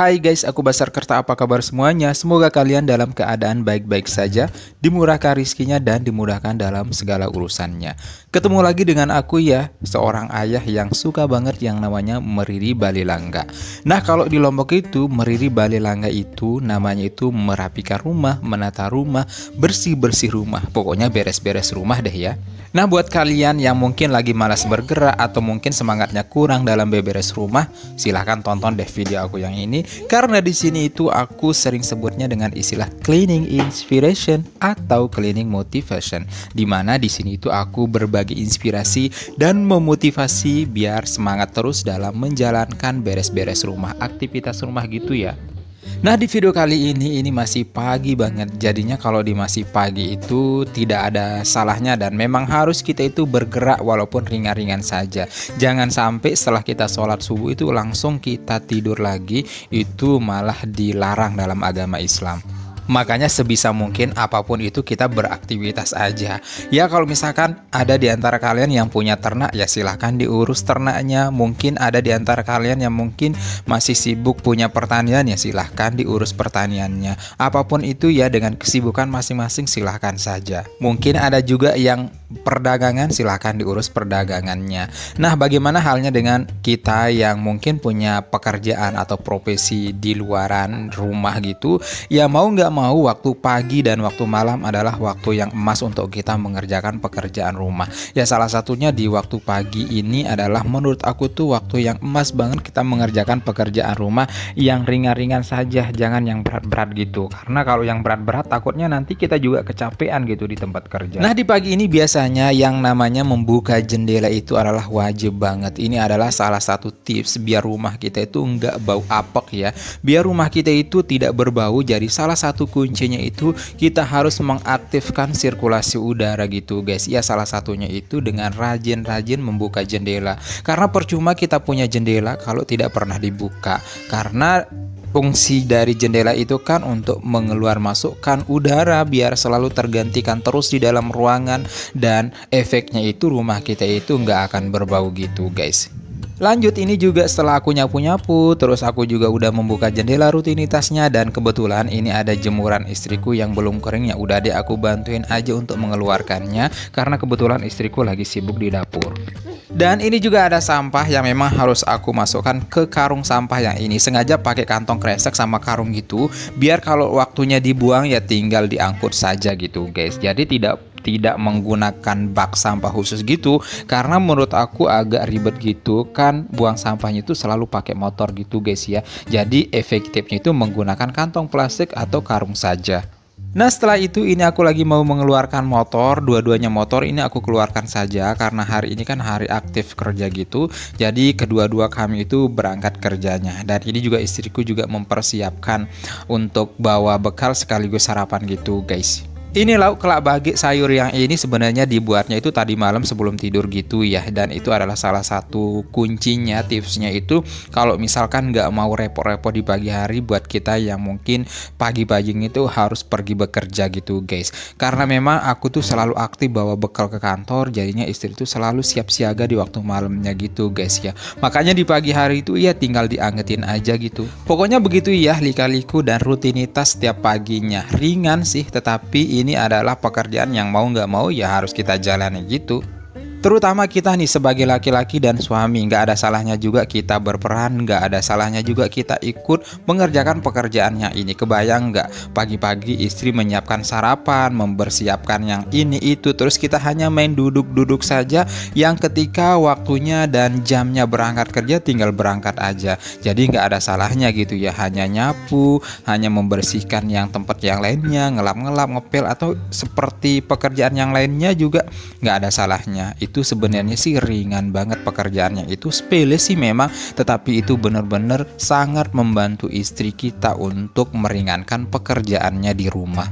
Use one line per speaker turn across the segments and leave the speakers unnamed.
Hai guys, aku Basar Kerta, apa kabar semuanya? Semoga kalian dalam keadaan baik-baik saja, dimurahkan rizkinya dan dimudahkan dalam segala urusannya. Ketemu lagi dengan aku ya, seorang ayah yang suka banget yang namanya meriri balilangga. Nah, kalau di Lombok itu, meriri balilangga itu namanya itu merapikan rumah, menata rumah, bersih-bersih rumah. Pokoknya beres-beres rumah deh ya. Nah, buat kalian yang mungkin lagi malas bergerak atau mungkin semangatnya kurang dalam beberes rumah, silahkan tonton deh video aku yang ini. Karena di sini itu aku sering sebutnya dengan istilah cleaning inspiration atau cleaning motivation, dimana di sini itu aku berbagi inspirasi dan memotivasi biar semangat terus dalam menjalankan beres-beres rumah, aktivitas rumah gitu ya. Nah, di video kali ini masih pagi banget. Jadinya kalau di masih pagi itu tidak ada salahnya dan memang harus kita itu bergerak walaupun ringan-ringan saja. Jangan sampai setelah kita sholat subuh itu langsung kita tidur lagi, itu malah dilarang dalam agama Islam. Makanya sebisa mungkin apapun itu kita beraktivitas aja. Ya kalau misalkan ada di antara kalian yang punya ternak, ya silahkan diurus ternaknya. Mungkin ada di antara kalian yang mungkin masih sibuk punya pertanian, ya silahkan diurus pertaniannya. Apapun itu ya, dengan kesibukan masing-masing silahkan saja. Mungkin ada juga yang perdagangan, silahkan diurus perdagangannya. Nah, bagaimana halnya dengan kita yang mungkin punya pekerjaan atau profesi di luaran rumah gitu? Ya mau nggak mau waktu pagi dan waktu malam adalah waktu yang emas untuk kita mengerjakan pekerjaan rumah. Ya salah satunya di waktu pagi ini adalah menurut aku tuh waktu yang emas banget kita mengerjakan pekerjaan rumah yang ringan-ringan saja, jangan yang berat-berat gitu. Karena kalau yang berat-berat takutnya nanti kita juga kecapean gitu di tempat kerja. Nah, di pagi ini biasanya yang namanya membuka jendela itu adalah wajib banget. Ini adalah salah satu tips biar rumah kita itu nggak bau apek ya. Biar rumah kita itu tidak berbau, jadi salah satu kuncinya itu kita harus mengaktifkan sirkulasi udara gitu guys. Ya salah satunya itu dengan rajin-rajin membuka jendela. Karena percuma kita punya jendela kalau tidak pernah dibuka. Karena fungsi dari jendela itu kan untuk mengeluar masukkan udara biar selalu tergantikan terus di dalam ruangan, dan efeknya itu rumah kita itu nggak akan berbau gitu guys. Lanjut, ini juga setelah aku nyapu-nyapu, terus aku juga udah membuka jendela rutinitasnya, dan kebetulan ini ada jemuran istriku yang belum kering, ya udah deh aku bantuin aja untuk mengeluarkannya karena kebetulan istriku lagi sibuk di dapur. Dan ini juga ada sampah yang memang harus aku masukkan ke karung sampah yang ini, sengaja pakai kantong kresek sama karung gitu biar kalau waktunya dibuang ya tinggal diangkut saja gitu guys. Jadi tidak menggunakan bak sampah khusus gitu, karena menurut aku agak ribet gitu kan, buang sampahnya itu selalu pakai motor gitu guys ya. Jadi efektifnya itu menggunakan kantong plastik atau karung saja. Nah, setelah itu ini aku lagi mau mengeluarkan motor, dua-duanya motor ini aku keluarkan saja karena hari ini kan hari aktif kerja gitu. Jadi kedua-dua kami itu berangkat kerjanya, dan ini juga istriku juga mempersiapkan untuk bawa bekal sekaligus sarapan gitu guys. Ini lauk kelak bagi sayur yang ini sebenarnya dibuatnya itu tadi malam sebelum tidur gitu ya. Dan itu adalah salah satu kuncinya, tipsnya itu kalau misalkan nggak mau repot-repot di pagi hari buat kita yang mungkin pagi-pagi itu harus pergi bekerja gitu guys. Karena memang aku tuh selalu aktif bawa bekal ke kantor, jadinya istri tuh selalu siap siaga di waktu malamnya gitu guys ya. Makanya di pagi hari itu ya tinggal diangetin aja gitu. Pokoknya begitu ya lika-liku dan rutinitas setiap paginya. Ringan sih, tetapi ini adalah pekerjaan yang mau nggak mau ya harus kita jalani gitu. Terutama kita nih sebagai laki-laki dan suami, nggak ada salahnya juga kita berperan, nggak ada salahnya juga kita ikut mengerjakan pekerjaannya ini. Kebayang nggak pagi-pagi istri menyiapkan sarapan, mempersiapkan yang ini itu, terus kita hanya main duduk-duduk saja, yang ketika waktunya dan jamnya berangkat kerja tinggal berangkat aja. Jadi nggak ada salahnya gitu ya, hanya nyapu, hanya membersihkan yang tempat yang lainnya, ngelap-ngelap, ngepel, atau seperti pekerjaan yang lainnya juga nggak ada salahnya. Itu sebenarnya sih ringan banget pekerjaannya, itu sepele sih memang, tetapi itu benar-benar sangat membantu istri kita untuk meringankan pekerjaannya di rumah.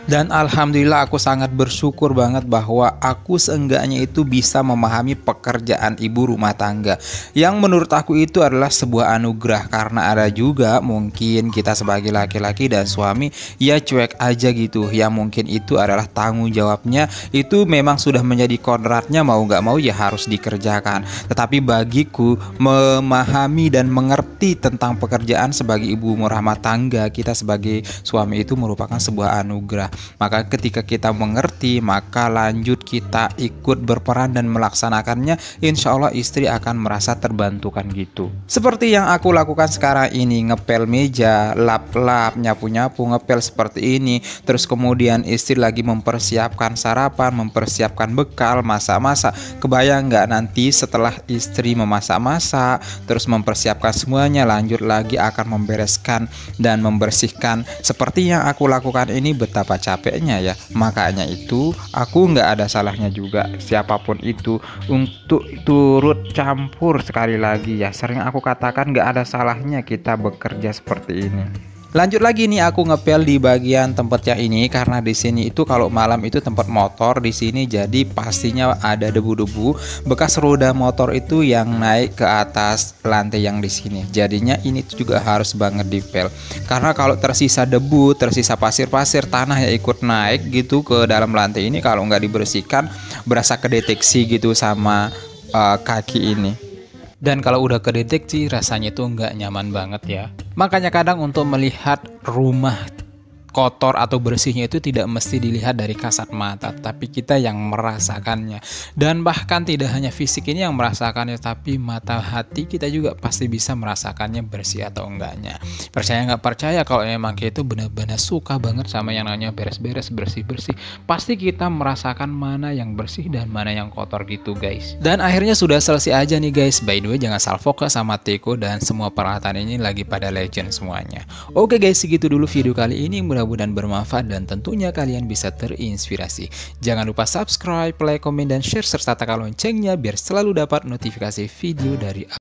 Dan alhamdulillah aku sangat bersyukur banget bahwa aku seenggaknya itu bisa memahami pekerjaan ibu rumah tangga, yang menurut aku itu adalah sebuah anugerah. Karena ada juga mungkin kita sebagai laki-laki dan suami ya cuek aja gitu, ya mungkin itu adalah tanggung jawabnya, itu memang sudah menjadi kodratnya, mau nggak mau ya harus dikerjakan. Tetapi bagiku memahami dan mengerti tentang pekerjaan sebagai ibu rumah tangga kita sebagai suami itu merupakan sebuah anugerah. Maka ketika kita mengerti, maka lanjut kita ikut berperan dan melaksanakannya, insya Allah istri akan merasa terbantukan gitu. Seperti yang aku lakukan sekarang ini, ngepel meja, lap-lap, nyapu-nyapu, ngepel seperti ini. Terus kemudian istri lagi mempersiapkan sarapan, mempersiapkan bekal, masak-masak. Kebayang nggak nanti setelah istri memasak-masak, terus mempersiapkan semuanya, lanjut lagi akan membereskan dan membersihkan. Seperti yang aku lakukan ini, betapa capeknya ya. Makanya itu aku nggak ada salahnya juga siapapun itu untuk turut campur. Sekali lagi ya, sering aku katakan nggak ada salahnya kita bekerja seperti ini. Lanjut lagi nih, aku ngepel di bagian tempatnya ini karena di sini itu kalau malam itu tempat motor di sini, jadi pastinya ada debu-debu bekas roda motor itu yang naik ke atas lantai yang di sini. Jadinya ini tuh juga harus banget dipel, karena kalau tersisa debu, tersisa pasir-pasir, tanah yang ikut naik gitu ke dalam lantai ini, kalau nggak dibersihkan berasa kedeteksi gitu sama kaki ini. Dan kalau udah kedeteksi rasanya tuh nggak nyaman banget ya. Makanya kadang untuk melihat rumah kotor atau bersihnya itu tidak mesti dilihat dari kasat mata, tapi kita yang merasakannya. Dan bahkan tidak hanya fisik ini yang merasakannya, tapi mata hati kita juga pasti bisa merasakannya bersih atau enggaknya. Percaya nggak percaya, kalau emang kita itu benar-benar suka banget sama yang namanya beres-beres, bersih-bersih, pasti kita merasakan mana yang bersih dan mana yang kotor gitu guys. Dan akhirnya sudah selesai aja nih guys. By the way, jangan salah fokus sama Teko dan semua peralatan ini lagi pada legend semuanya. Oke guys, segitu dulu video kali ini. Mudah-mudahan bermanfaat dan tentunya kalian bisa terinspirasi. Jangan lupa subscribe, like, komen, dan share serta tekan loncengnya biar selalu dapat notifikasi video dari